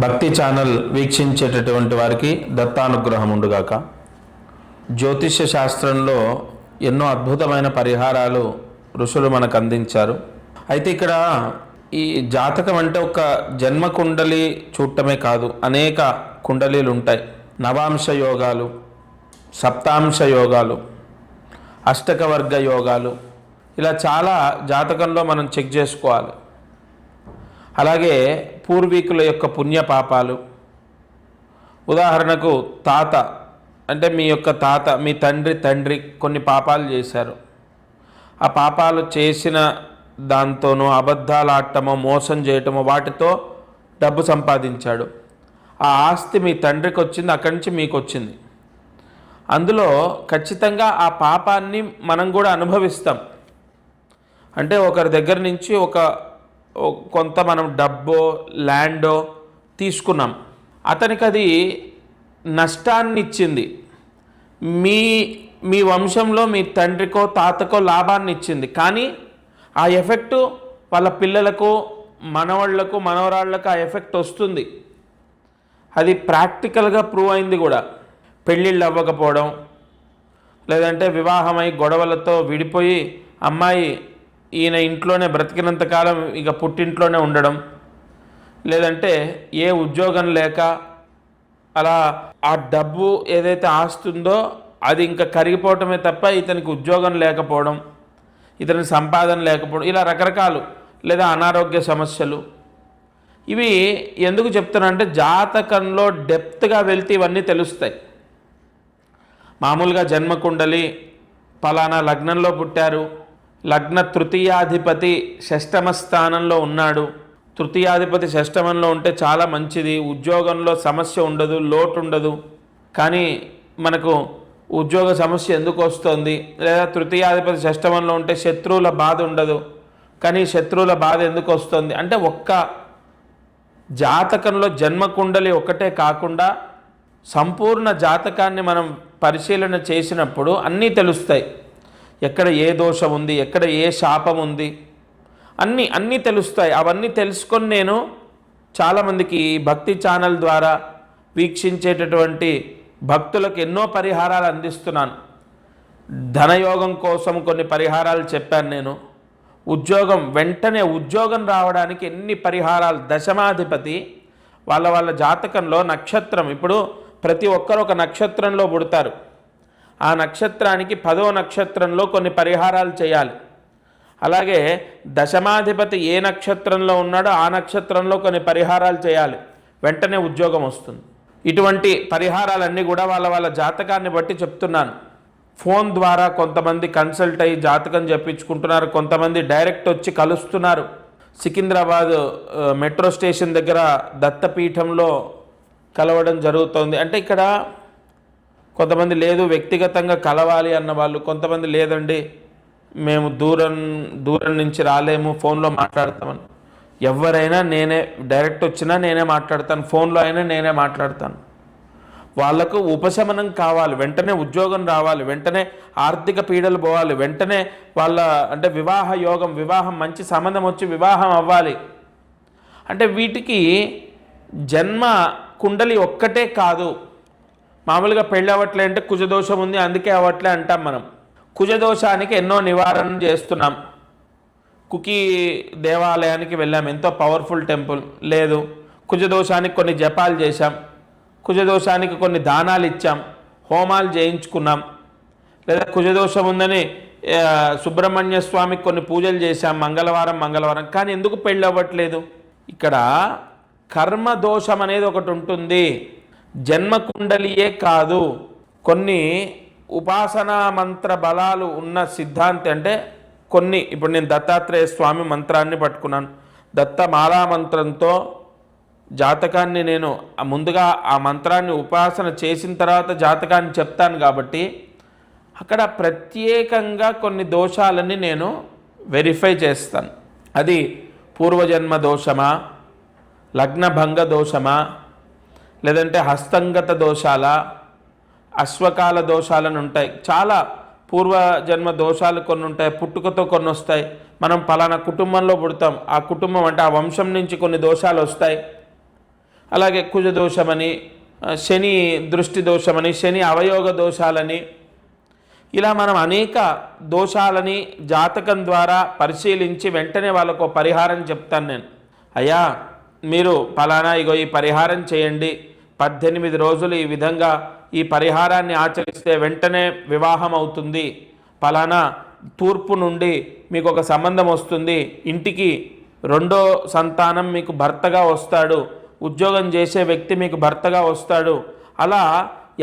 భక్తి ఛానల్ వీక్షించేటటువంటి వారికి దత్తానుగ్రహం ఉండుగాక. జ్యోతిష్య శాస్త్రంలో ఎన్నో అద్భుతమైన పరిహారాలు ఋషులు మనకు అందించారు. అయితే ఇక్కడ ఈ జాతకం అంటే ఒక జన్మ కుండలి చూడటమే కాదు, అనేక కుండలీలు ఉంటాయి. నవాంశ యోగాలు, సప్తాంశ యోగాలు, అష్టకవర్గ యోగాలు, ఇలా చాలా జాతకంలో మనం చెక్ చేసుకోవాలి. అలాగే పూర్వీకుల యొక్క పుణ్యపాపాలు, ఉదాహరణకు తాత అంటే మీ యొక్క తాత, మీ తండ్రి కొన్ని పాపాలు చేశారు. ఆ పాపాలు చేసిన దాంతోనూ అబద్ధాలు ఆడటమో మోసం చేయటమో వాటితో డబ్బు సంపాదించాడు. ఆ ఆస్తి మీ తండ్రికి వచ్చింది, అక్కడి నుంచి మీకు వచ్చింది. అందులో ఖచ్చితంగా ఆ పాపాన్ని మనం కూడా అనుభవిస్తాం. అంటే ఒకరి దగ్గర నుంచి కొంత మనం డబ్బో ల్యాండో తీసుకున్నాం, అతనికి అది నష్టాన్ని ఇచ్చింది. మీ వంశంలో మీ తండ్రికో తాతకో లాభాన్ని ఇచ్చింది, కానీ ఆ ఎఫెక్టు వాళ్ళ పిల్లలకు, మనవాళ్లకు, మనవరాళ్లకు ఆ ఎఫెక్ట్ వస్తుంది. అది ప్రాక్టికల్గా ప్రూవ్ అయింది కూడా. పెళ్ళిళ్ళు అవ్వకపోవడం, లేదంటే వివాహమై గొడవలతో విడిపోయి అమ్మాయి ఈయన ఇంట్లోనే బ్రతికినంతకాలం ఇక పుట్టింట్లోనే ఉండడం, లేదంటే ఏ ఉద్యోగం లేక అలా ఆ డబ్బు ఏదైతే ఆస్తుందో అది ఇంకా కరిగిపోవటమే తప్ప ఇతనికి ఉద్యోగం లేకపోవడం, ఇతనికి సంపాదన లేకపోవడం, ఇలా రకరకాలు, లేదా అనారోగ్య సమస్యలు. ఇవి ఎందుకు చెప్తున్నానంటే జాతకంలో డెప్త్గా వెళ్తే ఇవన్నీ తెలుస్తాయి. మామూలుగా జన్మకుండలి ఫలానా లగ్నంలో పుట్టారు, లగ్న తృతీయాధిపతి షష్టమ స్థానంలో ఉన్నాడు, తృతీయాధిపతి షష్టమంలో ఉంటే చాలా మంచిది, ఉద్యోగంలో సమస్య ఉండదు, లోటు ఉండదు. కానీ మనకు ఉద్యోగ సమస్య ఎందుకు వస్తుంది? లేదా తృతీయాధిపతి షష్టమంలో ఉంటే శత్రువుల బాధ ఉండదు, కానీ శత్రువుల బాధ ఎందుకు వస్తుంది అంటే ఒక్క జాతకంలో జన్మకుండలి ఒకటే కాకుండా సంపూర్ణ జాతకాన్ని మనం పరిశీలన చేసినప్పుడు అన్నీ తెలుస్తాయి. ఎక్కడ ఏ దోషం ఉంది, ఎక్కడ ఏ శాపం ఉంది, అన్నీ తెలుస్తాయి. అవన్నీ తెలుసుకొని నేను చాలామందికి భక్తి ఛానల్ ద్వారా వీక్షించేటటువంటి భక్తులకు ఎన్నో పరిహారాలు అందిస్తున్నాను. ధనయోగం కోసం కొన్ని పరిహారాలు చెప్పాను నేను. వెంటనే ఉద్యోగం రావడానికి ఎన్ని పరిహారాలు. దశమాధిపతి వాళ్ళ జాతకంలో నక్షత్రం, ఇప్పుడు ప్రతి ఒక్కరు ఒక నక్షత్రంలో పుడతారు. ఆ నక్షత్రానికి 10వ నక్షత్రంలో కొన్ని పరిహారాలు చేయాలి. అలాగే దశమాధిపతి ఏ నక్షత్రంలో ఉన్నాడో ఆ నక్షత్రంలో కొన్ని పరిహారాలు చేయాలి, వెంటనే ఉద్యోగం వస్తుంది. ఇటువంటి పరిహారాలన్నీ కూడా వాళ్ళ జాతకాన్ని బట్టి చెప్తున్నాను. ఫోన్ ద్వారా కొంతమంది కన్సల్ట్ అయ్యి జాతకం చెప్పించుకుంటున్నారు, కొంతమంది డైరెక్ట్ వచ్చి కలుస్తున్నారు. సికింద్రాబాద్ మెట్రో స్టేషన్ దగ్గర దత్తపీఠంలో కలవడం జరుగుతోంది. అంటే ఇక్కడ కొంతమంది లేదు వ్యక్తిగతంగా కలవాలి అన్న వాళ్ళు, కొంతమంది లేదండి మేము దూరం నుంచి రాలేము, ఫోన్లో మాట్లాడతామని. ఎవరైనా నేనే డైరెక్ట్ వచ్చినా నేనే మాట్లాడతాను, ఫోన్లో అయినా నేనే మాట్లాడతాను. వాళ్లకు ఉపశమనం కావాలి, వెంటనే ఉద్యోగం రావాలి, వెంటనే ఆర్థిక పీడలు పోవాలి, వెంటనే అంటే వివాహ యోగం, వివాహం మంచి సంబంధం వచ్చి వివాహం అవ్వాలి. అంటే వీటికి జన్మ కుండలి ఒక్కటే కాదు. మామూలుగా పెళ్ళి అవ్వట్లే అంటే కుజదోషం ఉంది అందుకే అవ్వట్లే అంటాం మనం. కుజదోషానికి ఎన్నో నివారణ చేస్తున్నాం. కుకి దేవాలయానికి వెళ్ళాం, ఎంతో పవర్ఫుల్ టెంపుల్. లేదు, కుజదోషానికి కొన్ని జపాలు చేశాం, కుజదోషానికి కొన్ని దానాలు ఇచ్చాం, హోమాలు చేయించుకున్నాం. లేదా కుజదోషం ఉందని సుబ్రహ్మణ్య స్వామికి కొన్ని పూజలు చేశాం మంగళవారం. కానీ ఎందుకు పెళ్ళి అవ్వట్లేదు? ఇక్కడ కర్మదోషం అనేది ఒకటి ఉంటుంది. జన్మకుండలియే కాదు, కొన్ని ఉపాసనా మంత్ర బలాలు ఉన్న సిద్ధాంతి. అంటే కొన్ని, ఇప్పుడు నేను దత్తాత్రేయ స్వామి మంత్రాన్ని పట్టుకున్నాను, దత్తమాలా మంత్రంతో జాతకాన్ని నేను ముందుగా ఆ మంత్రాన్ని ఉపాసన చేసిన తర్వాత జాతకాన్ని చెప్తాను. కాబట్టి అక్కడ ప్రత్యేకంగా కొన్ని దోషాలని నేను వెరిఫై చేస్తాను. అది పూర్వజన్మ దోషమా, లగ్నభంగ దోషమా, లేదంటే హస్తంగత దోషాల, అశ్వకాల దోషాలను ఉంటాయి. చాలా పూర్వజన్మ దోషాలు కొన్ని ఉంటాయి, పుట్టుకతో కొన్ని వస్తాయి. మనం పలానా కుటుంబంలో పుడతాం, ఆ కుటుంబం అంటే ఆ వంశం నుంచి కొన్ని దోషాలు వస్తాయి. అలాగే కుజ దోషమని, శని దృష్టి దోషమని, శని అవయోగ దోషాలని, ఇలా మనం అనేక దోషాలని జాతకం ద్వారా పరిశీలించి వెంటనే వాళ్ళకు పరిహారం చెప్తాను నేను. అయ్యా మీరు ఫలానా ఇగో ఈ పరిహారం చేయండి, 18 రోజులు ఈ విధంగా ఈ పరిహారాన్ని ఆచరిస్తే వెంటనే వివాహం అవుతుంది, ఫలానా తూర్పు నుండి మీకు ఒక సంబంధం వస్తుంది, ఇంటికి 2వ సంతానం మీకు భర్తగా వస్తాడు, ఉద్యోగం చేసే వ్యక్తి మీకు భర్తగా వస్తాడు. అలా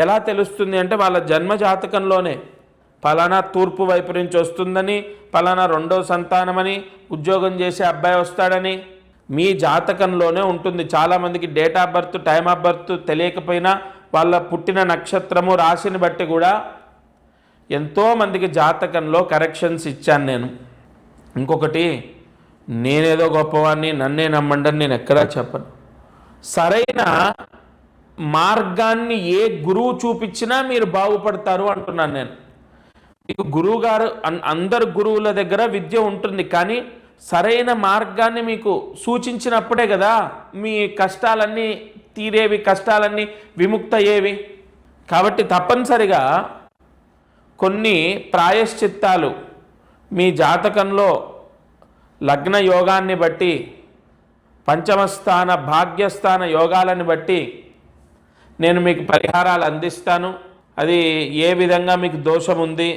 ఎలా తెలుస్తుంది అంటే వాళ్ళ జన్మ జాతకంలోనే ఫలానా తూర్పు వైపు నుంచి వస్తుందని, ఫలానా 2వ సంతానమని, ఉద్యోగం చేసే అబ్బాయి వస్తాడని మీ జాతకంలోనే ఉంటుంది. చాలామందికి date of birth, time of birth తెలియకపోయినా వాళ్ళ పుట్టిన నక్షత్రము రాశిని బట్టి కూడా ఎంతోమందికి జాతకంలో కరెక్షన్స్ ఇచ్చాను నేను. ఇంకొకటి, నేనేదో గొప్పవాడిని నన్నే నమ్మండి నేను ఎక్కడా చెప్పను. సరైన మార్గాన్ని ఏ గురువు చూపించినా మీరు బాగుపడతారు అంటున్నాను నేను. మీకు గురువుగారు అందరు గురువుల దగ్గర విద్య ఉంటుంది, కానీ సరైన మార్గాన్ని మీకు సూచించినప్పుడే కదా మీ కష్టాలన్నీ తీరేవి, కష్టాలన్నీ విముక్త అయ్యేవి. కాబట్టి తప్పనిసరిగా కొన్ని ప్రాయశ్చిత్తాలు మీ జాతకంలో లగ్న యోగాన్ని బట్టి, పంచమస్థాన భాగ్యస్థాన యోగాలను బట్టి నేను మీకు పరిహారాలు అందిస్తాను. అది ఏ విధంగా మీకు దోషం ఉంది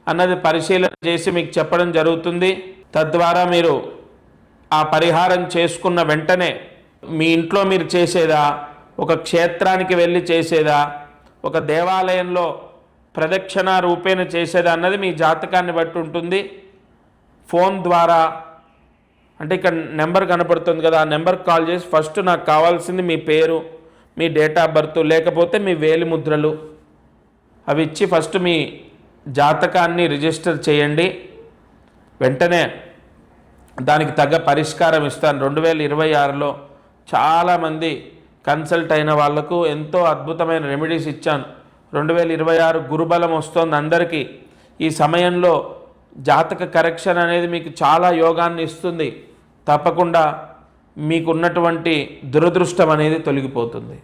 అన్నది పరిశీలన చేసి మీకు చెప్పడం జరుగుతుంది. తద్వారా మీరు ఆ పరిహారం చేసుకున్న వెంటనే మీ ఇంట్లో మీరు చేసేదా, ఒక క్షేత్రానికి వెళ్ళి చేసేదా, ఒక దేవాలయంలో ప్రదక్షిణ రూపేణ చేసేదా అన్నది మీ జాతకాన్ని బట్టి ఉంటుంది. ఫోన్ ద్వారా అంటే ఇక్కడ నెంబర్ కనపడుతుంది కదా, ఆ నెంబర్కి కాల్ చేసి ఫస్ట్ నాకు కావాల్సింది మీ పేరు, మీ డేట్ ఆఫ్ బర్త్, లేకపోతే మీ వేలి ముద్రలు అవి ఇచ్చి ఫస్ట్ మీ జాతకాన్ని రిజిస్టర్ చేయండి. వెంటనే దానికి తగ్గ పరిష్కారం ఇస్తాను. 2026లో చాలామంది కన్సల్ట్ అయిన వాళ్లకు ఎంతో అద్భుతమైన రెమెడీస్ ఇచ్చాను. 2026 గురుబలం వస్తోంది అందరికీ. ఈ సమయంలో జాతక కరెక్షన్ అనేది మీకు చాలా యోగాన్ని ఇస్తుంది. తప్పకుండా మీకున్నటువంటి దురదృష్టం అనేది తొలగిపోతుంది.